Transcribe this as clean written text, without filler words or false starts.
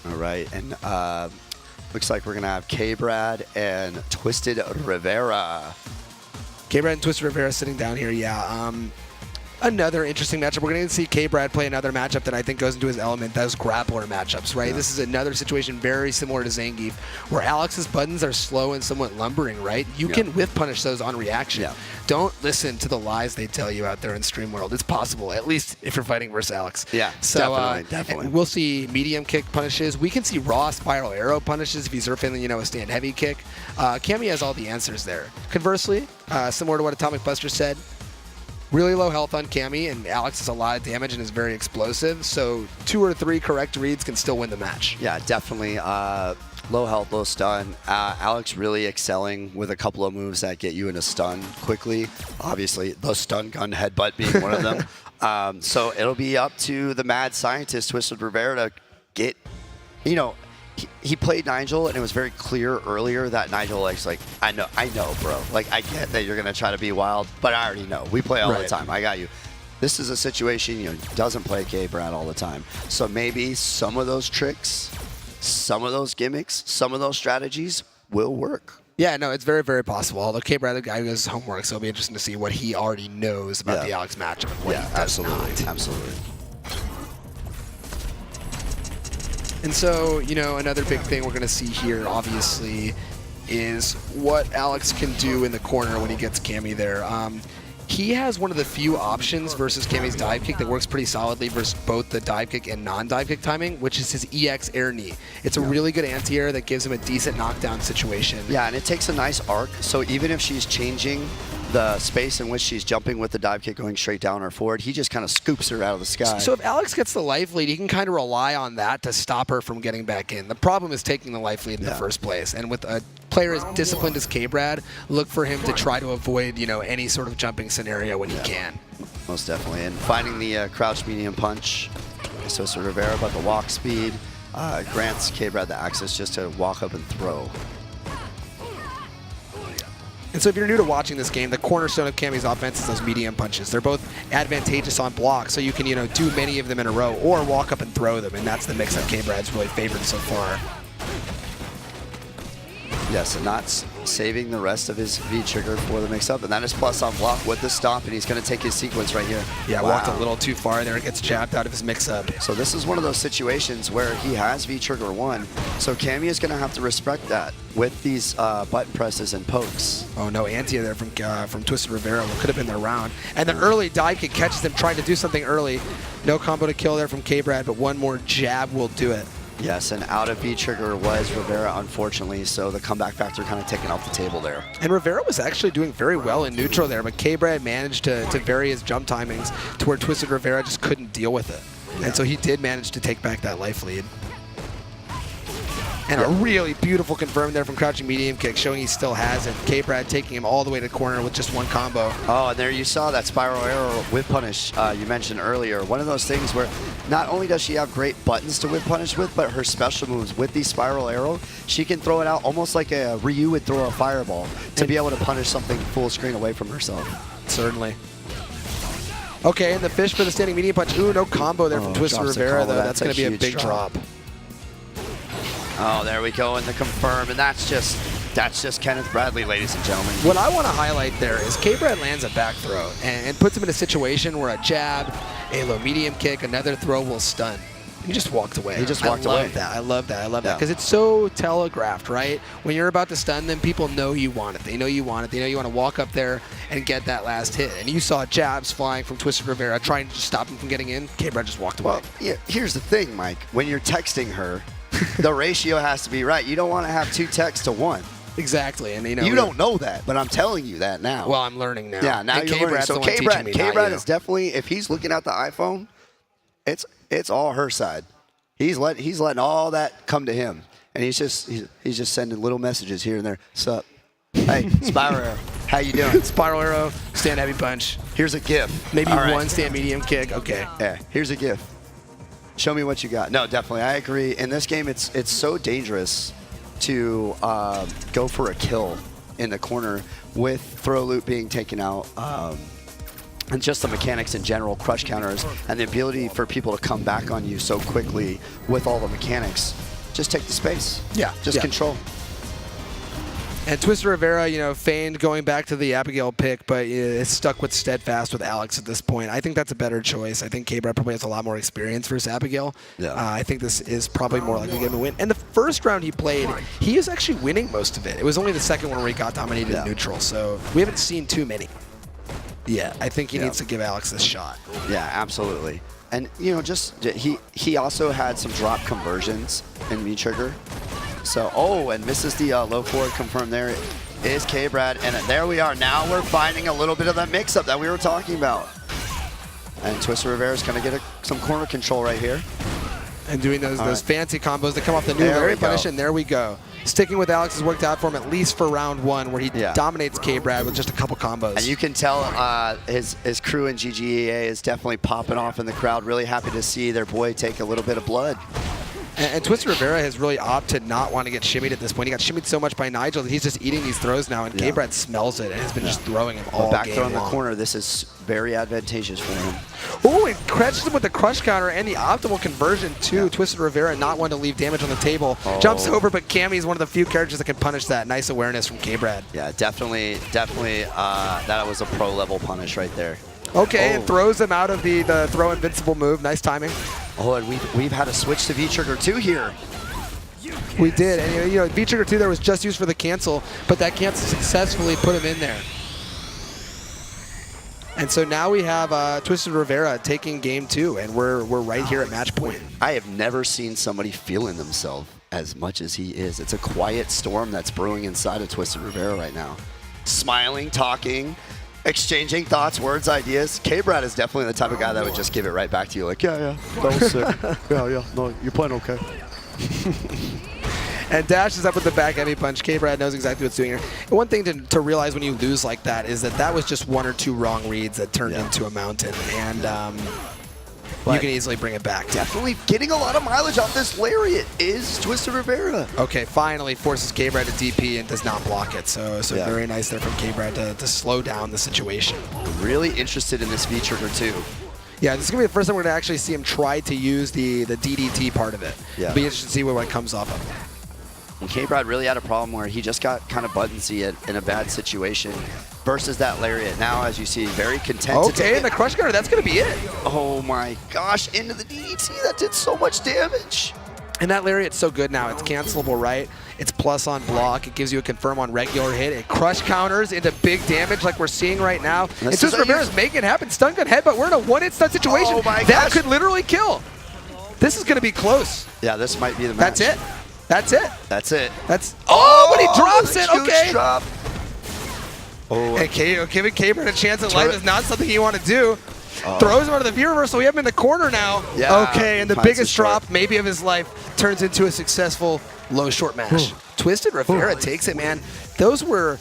All right, and looks like we're going to have KBrad and TwistedRivera. KBrad and TwistedRivera sitting down here, yeah. Another interesting matchup. We're going to see KBrad play another matchup that I think goes into his element, those grappler matchups, right? Yeah. This is another situation very similar to Zangief, where Alex's buttons are slow and somewhat lumbering, right? You can whiff punish those on reaction. Yeah. Don't listen to the lies they tell you out there in Stream World. It's possible, at least if you're fighting versus Alex. Yeah, so, definitely. We'll see medium kick punishes. We can see raw spiral arrow punishes if he's surfing, a stand heavy kick. Cammy has all the answers there. Conversely, similar to what Atomic Buster said, really low health on Cammy, and Alex has a lot of damage and is very explosive, so 2 or 3 correct reads can still win the match. Yeah, definitely. Low health, low stun. Alex really excelling with a couple of moves that get you in a stun quickly. Obviously, the stun gun headbutt being one of them. So it'll be up to the mad scientist, TwistedRivera, to get, he played Nigel, and it was very clear earlier that Nigel like, I know, bro. Like, I get that you're going to try to be wild, but I already know. We play all the time. I got you. This is a situation, doesn't play KBrad all the time. So maybe some of those tricks, some of those gimmicks, some of those strategies will work. Yeah, no, it's very, very possible. Although KBrad, the guy who does his homework, so it'll be interesting to see what he already knows about the Alex matchup and what he does not. Absolutely. And so, another big thing we're going to see here, obviously, is what Alex can do in the corner when he gets Cammy there. He has one of the few options versus Cammy's dive kick that works pretty solidly versus both the dive kick and non-dive kick timing, which is his EX air knee. It's a really good anti-air that gives him a decent knockdown situation. Yeah, and it takes a nice arc, so even if she's changing the space in which she's jumping with the dive kick going straight down or forward, he just kind of scoops her out of the sky. So if Alex gets the life lead, he can kind of rely on that to stop her from getting back in. The problem is taking the life lead in the first place. And with a player as disciplined as KBrad, look for him to try to avoid, any sort of jumping scenario when he can. Most definitely. And finding the crouch medium punch, so Rivera, but the walk speed grants KBrad the access just to walk up and throw. And so if you're new to watching this game, the cornerstone of Cammy's offense is those medium punches. They're both advantageous on block, so you can, do many of them in a row or walk up and throw them, and that's the mix that KBrad's really favored so far. Yes, and not saving the rest of his V-trigger for the mix-up, and that is plus on block with the stomp, and he's going to take his sequence right here. Yeah, walked a little too far there and gets jabbed out of his mix-up. So this is one of those situations where he has V-trigger 1, so Cammy is going to have to respect that with these button presses and pokes. Oh no, anti there from TwistedRivera. What could have been their round. And the early dive kick catches him trying to do something early. No combo to kill there from KBrad, but one more jab will do it. Yes, and out of V-trigger was Rivera, unfortunately, so the comeback factor kind of taken off the table there. And Rivera was actually doing very well in neutral there, but KBrad managed to vary his jump timings to where TwistedRivera just couldn't deal with it. Yeah. And so he did manage to take back that life lead. And a really beautiful confirm there from crouching medium kick, showing he still has it. KBrad taking him all the way to the corner with just one combo. Oh, and there you saw that spiral arrow whip punish you mentioned earlier. One of those things where not only does she have great buttons to whip punish with, but her special moves with the spiral arrow, she can throw it out almost like a Ryu would throw a fireball to be able to punish something full screen away from herself. Certainly. Okay, and the fish for the standing medium punch. Ooh, no combo there from TwistedRivera, though. That's going to be a big drop. Oh, there we go in the confirm, and that's just Kenneth Bradley, ladies and gentlemen. What I want to highlight there is KBrad lands a back throw and puts him in a situation where a jab, a low medium kick, another throw will stun. He just walked away. He just walked away. I love that. Because it's so telegraphed, right? When you're about to stun them, people know you want it. They know you want it. They know you want to walk up there and get that last hit. And you saw jabs flying from TwistedRivera trying to stop him from getting in. KBrad just walked away. Well, yeah, here's the thing, Mike. When you're texting her, the ratio has to be right. You don't want to have 2 texts to 1. Exactly, and you don't know that, but I'm telling you that now. Well, I'm learning now. Yeah, now you're learning. So KBrad is definitely, if he's looking at the iPhone, it's all her side. He's letting all that come to him, and he's just sending little messages here and there. Sup? Hey, Spiral Arrow, how you doing? Spiral Arrow, stand heavy punch. Here's a GIF. Maybe one stand medium kick. Okay. Yeah, here's a GIF. Show me what you got. No, definitely, I agree. In this game, it's so dangerous to go for a kill in the corner with throw loop being taken out, and just the mechanics in general, crush counters, and the ability for people to come back on you so quickly with all the mechanics. just take the space. Yeah. Just control. And TwistedRivera, you know, feigned going back to the Abigail pick, but is stuck with Steadfast with Alex at this point. I think that's a better choice. I think KBrad probably has a lot more experience versus Abigail. Yeah. I think this is probably more likely to get him a win. And the first round he played, he was actually winning most of it. It was only the second one where he got dominated in neutral, so we haven't seen too many. Yeah, I think he needs to give Alex this shot. Yeah, absolutely. And, you know, just he also had some drop conversions in V-Trigger. So, and misses the low forward. Confirmed there is KBrad. And there we are. Now we're finding a little bit of that mix-up that we were talking about. And TwistedRivera is going to get some corner control right here. And doing those fancy combos that come off the new Larry punish, and there we go. Sticking with Alex has worked out for him at least for round one, where he dominates KBrad with just a couple combos. And you can tell his crew in GGEA is definitely popping off in the crowd. Really happy to see their boy take a little bit of blood. And TwistedRivera has really opted to not want to get shimmied at this point. He got shimmied so much by Nigel that he's just eating these throws now, and KBrad smells it and has been just throwing him all back game throw in the long. corner. This is very advantageous for him. Oh, and catches him with the crush counter and the optimal conversion too. TwistedRivera not one to leave damage on the table. Jumps over, but Cammy is one of the few characters that can punish that. Nice awareness from KBrad. Yeah, definitely. That was a pro-level punish right there. Okay, and throws him out of the throw invincible move. Nice timing. Oh, and we've had a switch to V-Trigger 2 here. We did, and you know, V-Trigger 2 there was just used for the cancel, but that cancel successfully put him in there. And so now we have TwistedRivera taking game 2, and we're right here at match point. I have never seen somebody feeling themselves as much as he is. It's a quiet storm that's brewing inside of TwistedRivera right now. Smiling, talking, exchanging thoughts, words, ideas. KBrad is definitely the type of guy that would just give it right back to you, like, yeah, that was sick. yeah, no, you're playing okay. And dashes up with the back heavy punch. KBrad knows exactly what's doing here. And one thing to realize when you lose like that is that was just one or two wrong reads that turned into a mountain. And you can easily bring it back. Definitely getting a lot of mileage off this lariat is TwistedRivera. Okay, finally forces KBrad to DP and does not block it. So very nice there from KBrad to slow down the situation. Really interested in this V-Trigger too. Yeah, this is going to be the first time we're going to actually see him try to use the DDT part of it. Yeah. It'll be interesting to see what comes off of it. And KBrad really had a problem where he just got kind of buttonsy in a bad situation versus that lariat. Now, as you see, very content. Okay, and the crush cutter, that's going to be it. Oh my gosh, into the DDT, that did so much damage. And that lariat's so good now. It's cancelable, right? It's plus on block. It gives you a confirm on regular hit. It crush counters into big damage like we're seeing right now. And TwistedRivera's making it happen. Stun gun headbutt. We're in a one-hit stun situation. Oh my that could literally kill. This is going to be close. Yeah, this might be the match. That's it. That's it. That's it. That's but he drops it. Okay. Drop. And giving KBrad a chance at life is not something you want to do. Throws him out of the view reversal. We have him in the corner now. Yeah, okay, and the biggest drop maybe of his life turns into a successful low short mash. TwistedRivera takes it, man. Those were